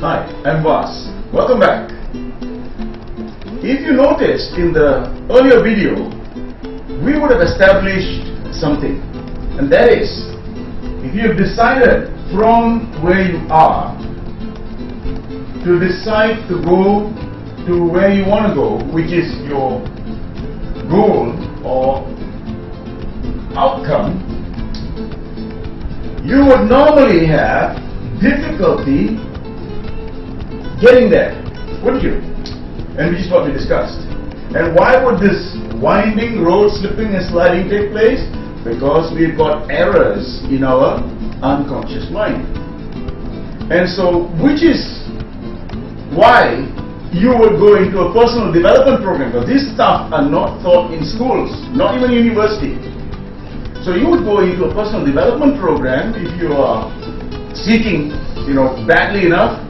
Hi, I'm Vas. Welcome back. If you noticed in the earlier video, we would have established something, and that is, if you have decided from where you are to decide to go to where you want to go, which is your goal or outcome, you would normally have difficulty getting there, wouldn't you? And which is what we discussed. And why would this winding road, slipping and sliding take place? Because we've got errors in our unconscious mind. And so, which is why you would go into a personal development program, because this stuff are not taught in schools, not even university. So you would go into a personal development program if you are seeking, badly enough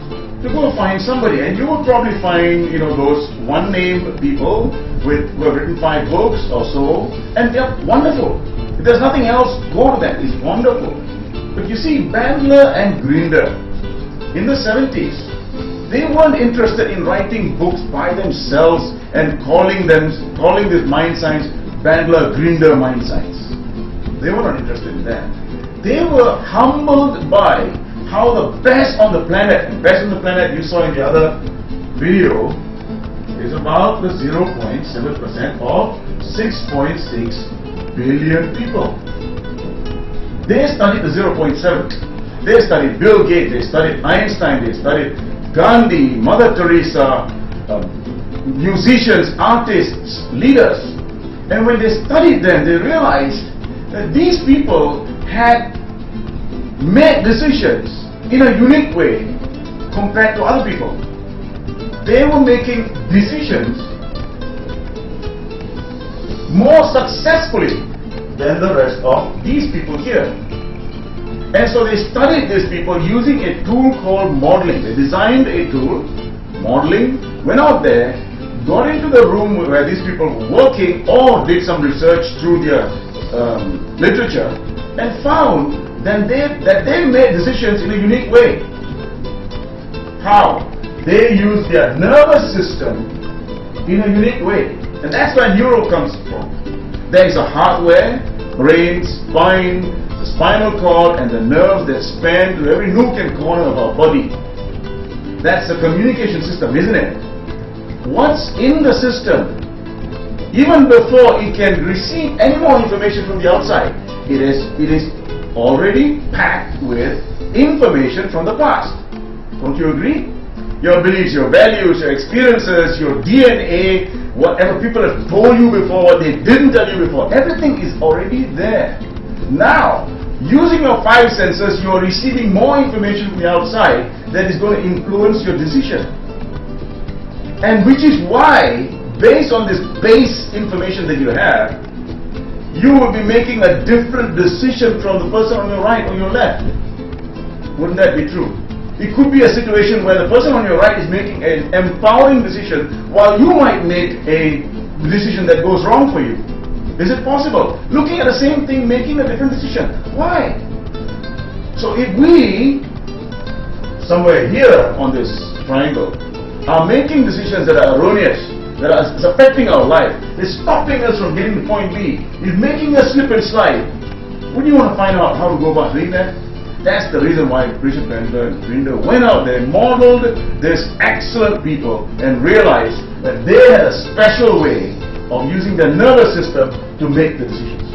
to go find somebody, and you will probably find, those one-name people who have written 5 books or so, and they're wonderful. If there's nothing else, go to them. It's wonderful. But you see, Bandler and Grinder in the 70s, they weren't interested in writing books by themselves and calling this mind science Bandler-Grinder mind science. They were not interested in that. They were humbled by how the best on the planet, and best on the planet you saw in the other video, is about the 0.7% of 6.6 billion people. They studied the 0.7. They studied Bill Gates, they studied Einstein, they studied Gandhi, Mother Teresa, musicians, artists, leaders. And when they studied them, they realized that these people had made decisions in a unique way compared to other people. They were making decisions more successfully than the rest of these people here. And so they studied these people using a tool called modeling. They designed a tool, modeling, went out there, got into the room where these people were working or did some research through their literature, and found that they made decisions in a unique way. How? They use their nervous system in a unique way. And that's where neuro comes from. There is a hardware, brain, spine, the spinal cord, and the nerves that span to every nook and corner of our body. That's the communication system, isn't it? What's in the system, even before it can receive any more information from the outside, it is already packed with information from the past. Don't you agree? Your beliefs, your values, your experiences, your DNA, whatever people have told you before, what they didn't tell you before, everything is already there. Now, using your 5 senses, you are receiving more information from the outside that is going to influence your decision. And which is why, based on this base information that you have, you will be making a different decision from the person on your right or your left. Wouldn't that be true? It could be a situation where the person on your right is making an empowering decision while you might make a decision that goes wrong for you. Is it possible? Looking at the same thing, making a different decision. Why? So if we, somewhere here on this triangle, are making decisions that are erroneous, that is affecting our life, is stopping us from getting to point B, is making us slip and slide, wouldn't you want to find out how to go about doing that? That's the reason why Bishop Bandler and Grinder went out there, modeled this excellent people, and realized that they had a special way of using their nervous system to make the decisions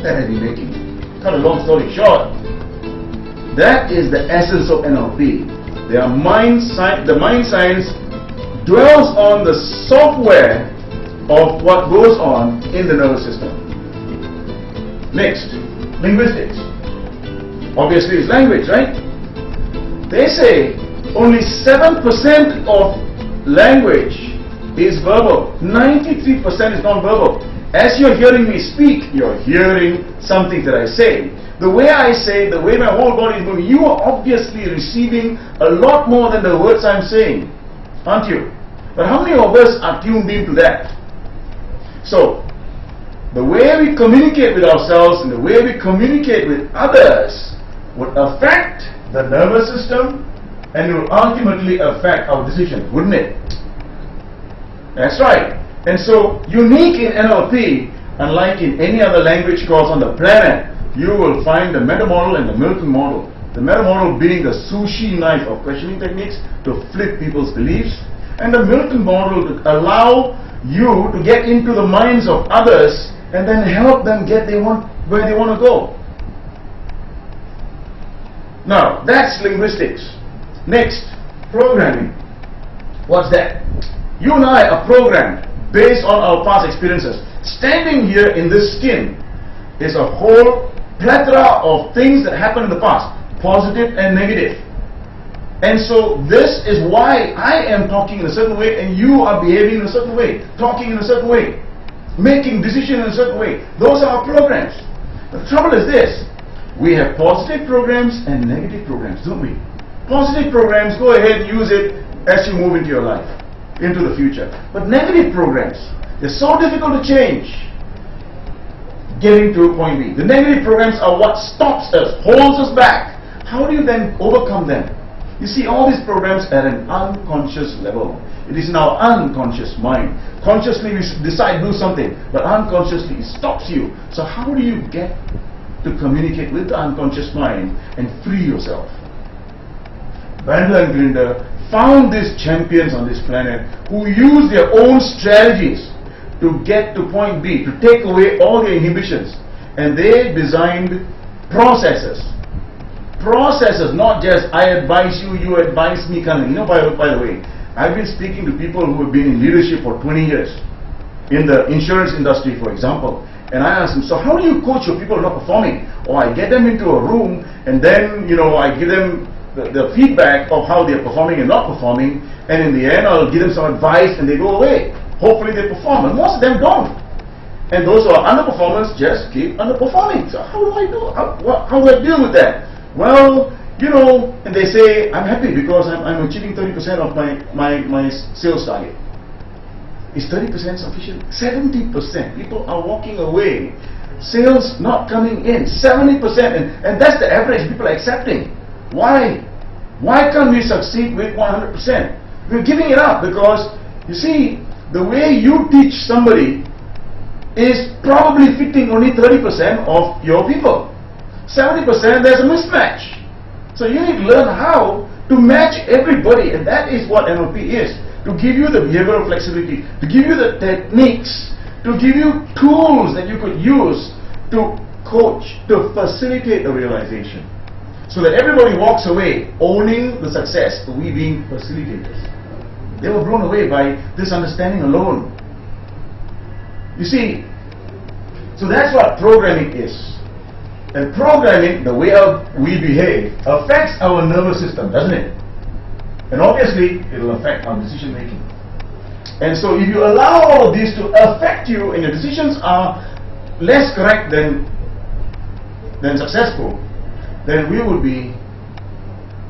that had been making. Cut a long story short, that is the essence of NLP. The mind science dwells on the software of what goes on in the nervous system. Next, linguistics. Obviously it's language, right? They say only 7% of language is verbal. 93% is non-verbal. As you're hearing me speak, you're hearing something that I say. The way I say, the way my whole body is moving, you are obviously receiving a lot more than the words I'm saying, aren't you? But how many of us are tuned into that? So, the way we communicate with ourselves and the way we communicate with others would affect the nervous system and it will ultimately affect our decision, wouldn't it? That's right. And so, unique in NLP, unlike in any other language course on the planet, you will find the meta model and the Milton model. The meta model being the sushi knife of questioning techniques to flip people's beliefs, and the Milton model to allow you to get into the minds of others and then help them get where they want to go. Now, that's linguistics. Next, programming. What's that? You and I are programmed based on our past experiences. Standing here in this skin is a whole plethora of things that happened in the past, positive and negative. And so this is why I am talking in a certain way and you are behaving in a certain way, talking in a certain way, making decisions in a certain way. Those are our programs. The trouble is this: we have positive programs and negative programs, don't we? Positive programs, go ahead, use it as you move into your life, into the future. But negative programs, they're so difficult to change. Getting to a point B. The negative programs are what stops us, holds us back. How do you then overcome them? You see, all these programs at an unconscious level. It is in our unconscious mind. Consciously we decide to do something, but unconsciously it stops you. So how do you get to communicate with the unconscious mind and free yourself? Bandler and Grinder found these champions on this planet who use their own strategies to get to point B, to take away all the inhibitions. And they designed processes. Processes, not just I advise you, you advise me kind of. You know, by the way, I've been speaking to people who have been in leadership for 20 years. In the insurance industry, for example. And I ask them, so how do you coach your people not performing? Or I get them into a room and then, you know, I give them the feedback of how they're performing and not performing, and in the end I'll give them some advice and they go away. Hopefully they perform, and most of them don't. And those who are underperformers just keep underperforming. So how do I do? How do I deal with that? Well, you know, and they say, I'm happy because I'm achieving 30% of my sales target. Is 30% sufficient? 70%. People are walking away. Sales not coming in. 70%. And that's the average people are accepting. Why? Why can't we succeed with 100%? We're giving it up because, you see, the way you teach somebody is probably fitting only 30% of your people. 70% there's a mismatch. So you need to learn how to match everybody, and that is what NLP is. To give you the behavioral flexibility, to give you the techniques, to give you tools that you could use to coach, to facilitate the realization. So that everybody walks away owning the success, we being facilitators. They were blown away by this understanding alone. You see, so that's what programming is. And programming, the way we behave, affects our nervous system, doesn't it? And obviously, it will affect our decision making. And so if you allow all of this to affect you and your decisions are less correct than successful, then we will be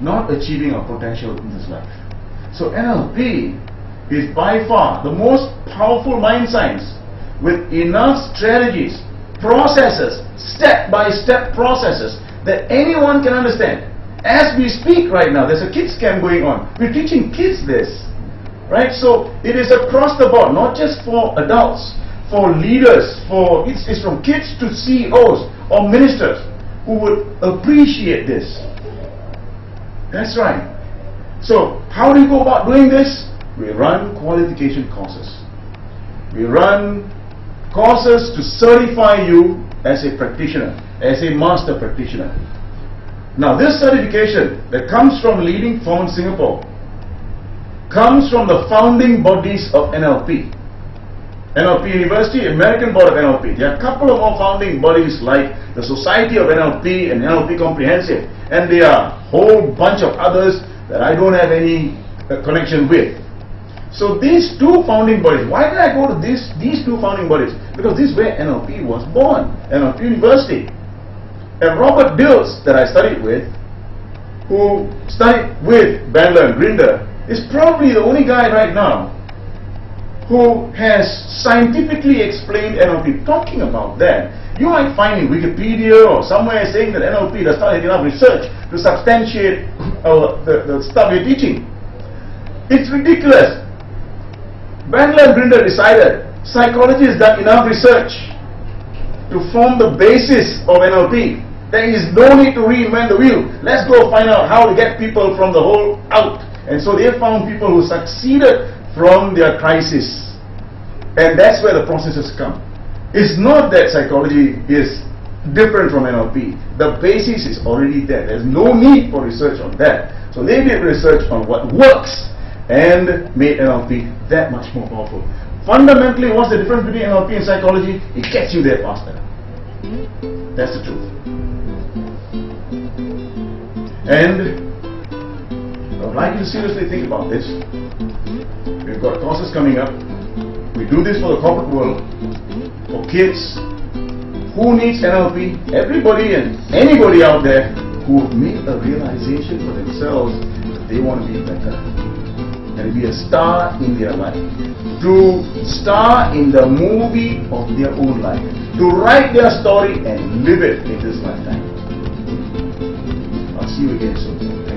not achieving our potential in this life. So NLP is by far the most powerful mind science with enough strategies, processes, step-by-step processes that anyone can understand. As we speak right now, there's a kids camp going on. We're teaching kids this, right? So it is across the board, not just for adults, for leaders, it's from kids to CEOs or ministers who would appreciate this. That's right. So how do you go about doing this? We run qualification courses. We run courses to certify you as a practitioner, as a master practitioner. Now this certification that comes from leading firm in Singapore comes from the founding bodies of NLP. NLP University, American Board of NLP. There are a couple of more founding bodies like the Society of NLP and NLP Comprehensive, and there are a whole bunch of others that I don't have any connection with. So these two founding bodies, why did I go to these two founding bodies? Because this is where NLP was born, NLP University. And Robert Dills, that I studied with, who studied with Bandler and Grinder, is probably the only guy right now who has scientifically explained NLP. Talking about that, You might find in Wikipedia or somewhere saying that NLP does not have enough research to substantiate the stuff you're teaching. It's ridiculous. Bandler and Grinder decided psychology has done enough research to form the basis of NLP. There is no need to reinvent the wheel. Let's go find out how to get people from the hole out. And so they found people who succeeded from their crisis. And that's where the processes come. It's not that psychology is different from NLP. The basis is already there. There's no need for research on that. So they did research on what works and made NLP that much more powerful. Fundamentally, what's the difference between NLP and psychology? It gets you there faster. That's the truth. And I would like you to seriously think about this. We've got courses coming up. We do this for the corporate world, for kids. Who needs NLP? Everybody and anybody out there who have made a realization for themselves that they want to be better and be a star in their life, to star in the movie of their own life, to write their story and live it in this lifetime. I'll see you again soon.